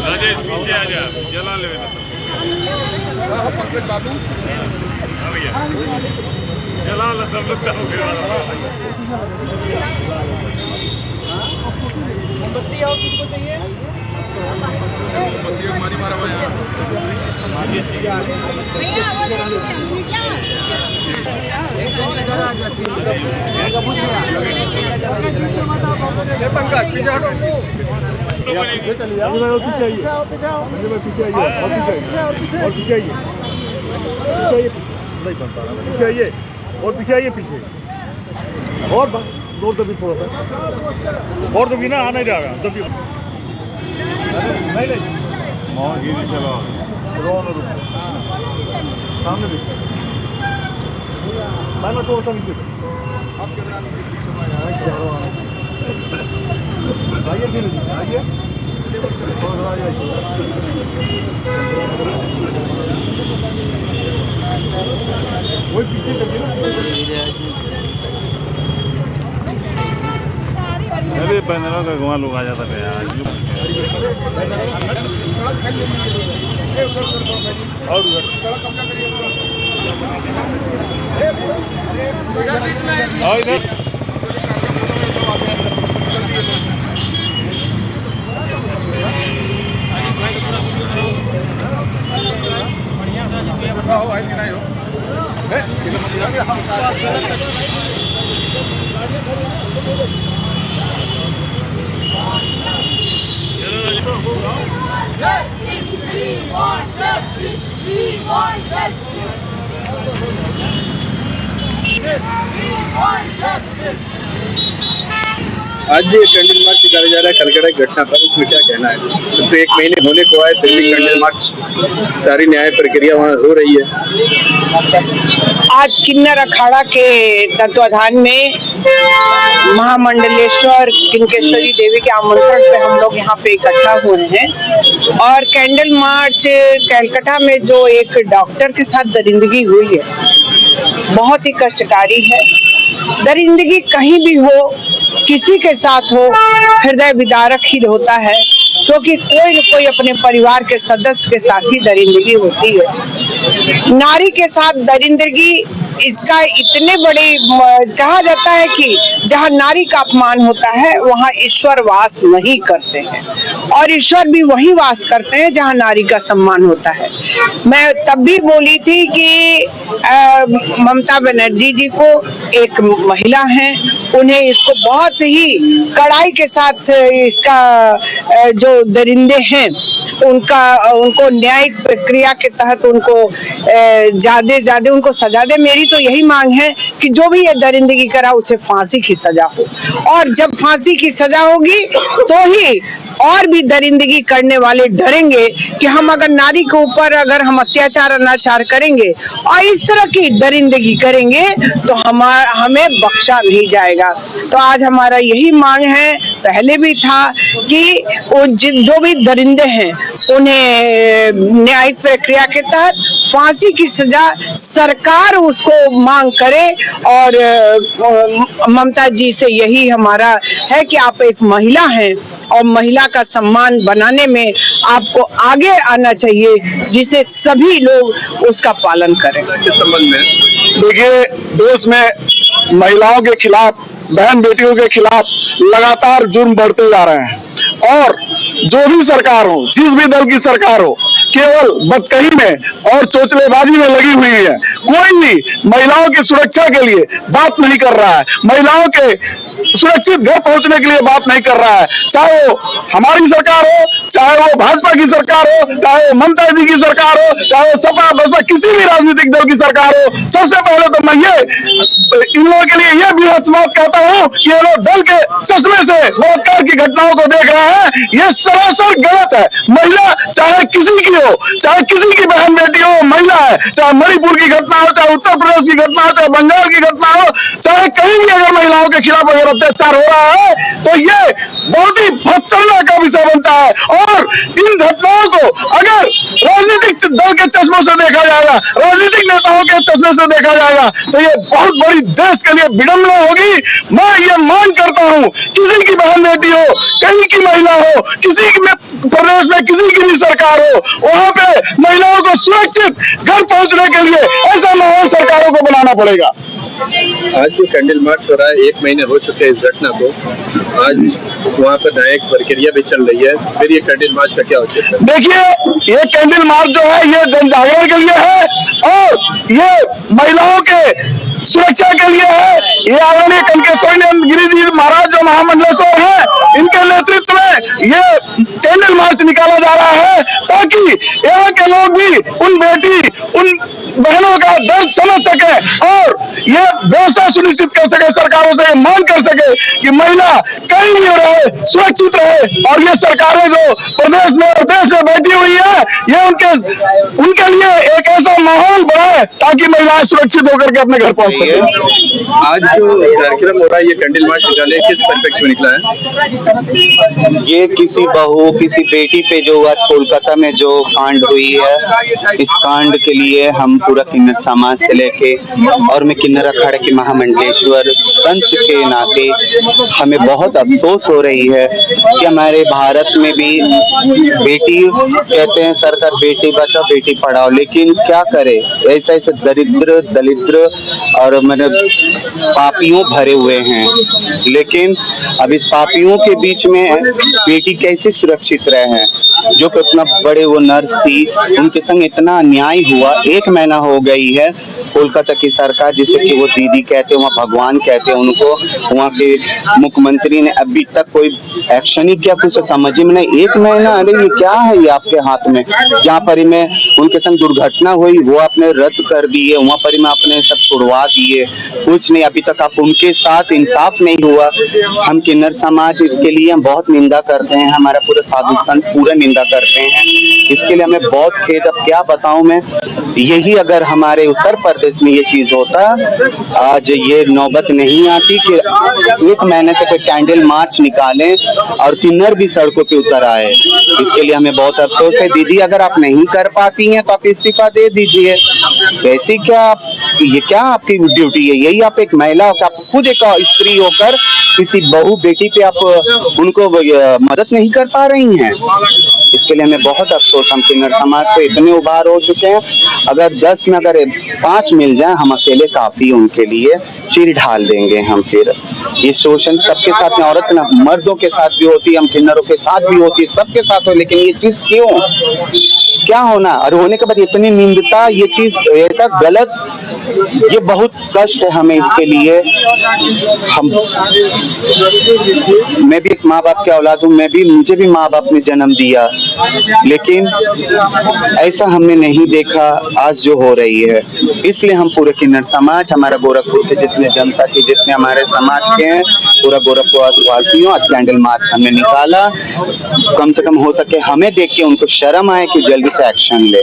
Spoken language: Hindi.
राजेश पीछे आ जा, जला ले पंकज बाबू जला ला सब लोग मोमबत्ती और किसको चाहिए? मोमबत्ती हमारी मारा हुआ है पंकज पीछे हटो और पीछे आइए पीछे और जोर दबी थोड़ा सा और दबी ना आना ही रहेगा दबी नहीं गिरी चलो सामने देखो मैं थोड़ा सा नीचे आइए धीरे धीरे आइए वही पीछे करके ना अरे पैनलों का घुमा लोग आ जाता है यार और इधर आज भी कैंडल मार्च निकाला जा रहा है कलकत्ता की घटना पर, उसमें क्या कहना है? तो 1 महीने होने को आए फिर भी कैंडल मार्च, सारी न्याय प्रक्रिया वहाँ हो रही है। आज किन्नर अखाड़ा के तत्वाधान में महामंडलेश्वर किनकेश्वरी देवी के आमंत्रण पे हम लोग यहाँ पे इकट्ठा हुए हैं और कैंडल मार्च कलकत्ता में जो एक डॉक्टर के साथ दरिंदगी हुई है बहुत ही कचकारी है। दरिंदगी कहीं भी हो, किसी के साथ हो, हृदय विदारक ही होता है, क्योंकि कोई न कोई अपने परिवार के सदस्य के साथ ही दरिंदगी होती है। नारी के साथ दरिंदगी इसका इतने बड़े कहा जाता है कि जहाँ नारी का अपमान होता है वहाँ ईश्वर वास नहीं करते हैं और ईश्वर भी वही वास करते हैं जहाँ नारी का सम्मान होता है। मैं तब भी बोली थी कि ममता बनर्जी जी को एक महिला हैं, उन्हें इसको बहुत ही कड़ाई के साथ इसका जो दरिंदे हैं उनको न्यायिक प्रक्रिया के तहत उनको ज्यादा उनको सजा दे। मेरी तो यही मांग है कि जो भी ये दरिंदगी करा उसे फांसी की सजा हो और जब फांसी की सजा होगी तो ही और भी दरिंदगी करने वाले डरेंगे कि हम अगर नारी के ऊपर अगर हम अत्याचार अनाचार करेंगे और इस तरह की दरिंदगी करेंगे तो हमें बख्शा नहीं जाएगा। तो आज हमारा यही मांग है, पहले भी था कि जो भी दरिंदे हैं उन्हें न्यायिक प्रक्रिया के तहत फांसी की सजा सरकार उसको मांग करे और ममता जी से यही हमारा है कि आप एक महिला हैं और महिला का सम्मान बनाने में आपको आगे आना चाहिए जिसे सभी लोग उसका पालन करें। इस संबंध में देखिए, देश में महिलाओं के खिलाफ, बहन बेटियों के खिलाफ लगातार जुर्म बढ़ते जा रहे हैं और जो भी सरकार हो, जिस भी दल की सरकार हो, केवल बदकही में और चोचलेबाजी में लगी हुई है। कोई भी महिलाओं की सुरक्षा के लिए बात नहीं कर रहा है। महिलाओं के सुरक्षित घर पहुंचने के लिए बात नहीं कर रहा है, चाहे वो हमारी सरकार हो, चाहे वो भाजपा की सरकार हो, चाहे वो ममता जी की सरकार हो, चाहे वो सपा बसपा किसी भी राजनीतिक दल की सरकार हो। सबसे पहले तो मैं इन लोगों के लिए यह भी बात कहता हूं कि ये लोग दल के चश्मे से बलात्कार की घटनाओं को देख रहे हैं, ये सरासर गलत है। महिला चाहे किसी की हो, चाहे किसी की बहन बेटी हो, महिला है, चाहे मणिपुर की घटना हो, चाहे उत्तर प्रदेश की घटना हो, चाहे बंगाल की घटना हो, चाहे कहीं भी अगर महिलाओं के खिलाफ अगर अत्याचार हो रहा है तो ये बहुत ही भत्सना का विषय बनता है। और इन घटनाओं को अगर राजनीतिक दल के चश्मों से देखा जाएगा, राजनीतिक नेताओं के चश्मे से देखा जाएगा तो ये बहुत बड़ी देश के लिए विडंबना होगी। मैं ये मांग करता हूं, किसी की बहन बेटी हो, कहीं की महिला हो, किसी की प्रदेश में किसी की भी सरकार हो, वहां पे महिलाओं को सुरक्षित घर पहुंचने के लिए ऐसा माहौल सरकारों को बनाना पड़ेगा। आज जो कैंडल मार्च हो रहा है, 1 महीने हो चुके हैं इस घटना को, आज वहाँ पर न्यायिक प्रक्रिया भी चल रही है, फिर ये कैंडल मार्च का क्या उद्देश्य है? देखिए, ये कैंडल मार्च जो है ये जन जागरण के लिए है और ये महिलाओं के सुरक्षा के लिए है। ये आदरणीय कनकेश्वरी गिरी जी महाराज जो महामंडलेश्वर है, इनके नेतृत्व में ये कैंडल मार्च निकाला जा रहा है ताकि यहाँ के लोग भी उन बहनों का दर्द समझ सके और ये व्यवस्था सुनिश्चित कर सके, सरकारों से मांग कर सके कि महिला कहीं भी रहे, सुरक्षित रहे। और ये सरकारें जो प्रदेश में और देश में बैठी हुई है, ये उनके लिए एक ऐसा माहौल बनाए ताकि महिलाएं सुरक्षित होकर के अपने घर पहुंच सके। आज जो कार्यक्रम हो रहा है, ये कैंडल मार्च निकाले, किस परिप्रेक्ष्य में निकला है? ये किसी बहू, किसी बेटी पे जो हुआ कोलकाता में जो कांड हुई है, इस कांड के लिए हम पूरा किन्नर समाज से लेके और मैं किन्नर अखाड़े के महामंडलेश्वर संत के नाते हमें बहुत अफसोस हो रही है कि हमारे भारत में भी बेटी कहते हैं सरकार बेटी बचाओ बेटी पढ़ाओ, लेकिन क्या करे, ऐसे ऐसे दरिद्र और मतलब पापियों भरे हुए हैं। लेकिन अब इस पापियों के बीच में बेटी कैसे सुरक्षित रहे? जो कि इतना बड़े वो नर्स थी, उनके संग इतना अन्याय हुआ। 1 महीना हो गई है, कोलकाता की सरकार जिसे कि वो दीदी कहते हैं, वहाँ भगवान कहते हैं उनको, वहाँ के मुख्यमंत्री ने अभी तक कोई एक्शन ही किया, कुछ समझ में नहीं। 1 महीना, अरे ये क्या है ये आपके हाथ में? जहाँ पर में उनके संग दुर्घटना हुई वो आपने रद्द कर दिए, वहाँ पर में आपने सब छुड़वा दिए, कुछ नहीं, अभी तक आप उनके साथ इंसाफ नहीं हुआ। हम किन्नर समाज इसके लिए हम बहुत निंदा करते हैं, हमारा पूरा साधु संत पूरा निंदा करते हैं, इसके लिए हमें बहुत खेद। अब क्या बताऊं मैं, यही अगर हमारे उत्तर प्रदेश में ये चीज होता, आज ये नौबत नहीं आती कि 1 महीने से कोई कैंडल मार्च निकालें और किन्नर भी सड़कों पे उतर आए। इसके लिए हमें बहुत अफसोस है। दीदी अगर आप नहीं कर पाती हैं तो आप इस्तीफा दे दीजिए। वैसे क्या ये क्या आपकी ड्यूटी है? यही आप एक महिला होकर, आप खुद एक स्त्री होकर किसी बहू बेटी पे आप उनको मदद नहीं कर पा रही हैं। इसके लिए हमें बहुत अफसोस। हम किन्नर समाज से इतने उभार हो चुके हैं, अगर 10 में अगर 5 मिल जाए हम अकेले काफी, उनके लिए चीर ढाल देंगे हम। फिर ये शोषण सबके साथ में, औरत ना मर्दों के साथ भी होती है, हम किन्नरों के साथ भी होती है, सबके साथ हो, लेकिन ये चीज क्यों, क्या होना और होने के बाद इतनी निंदता, ये चीज ऐसा गलत, ये बहुत कष्ट है हमें इसके लिए। मैं भी एक माँ बाप की औलाद हूँ, मुझे भी माँ बाप ने जन्म दिया, लेकिन ऐसा हमने नहीं देखा आज जो हो रही है। इसलिए हम पूरे किन्नर समाज, हमारा गोरखपुर के जितने जनता के जितने हमारे समाज के हैं, पूरा गोरखपुर वासियों, आज कैंडल मार्च हमने निकाला। कम से कम हो सके हमें देख के उनको शर्म आए कि जल्दी से एक्शन ले।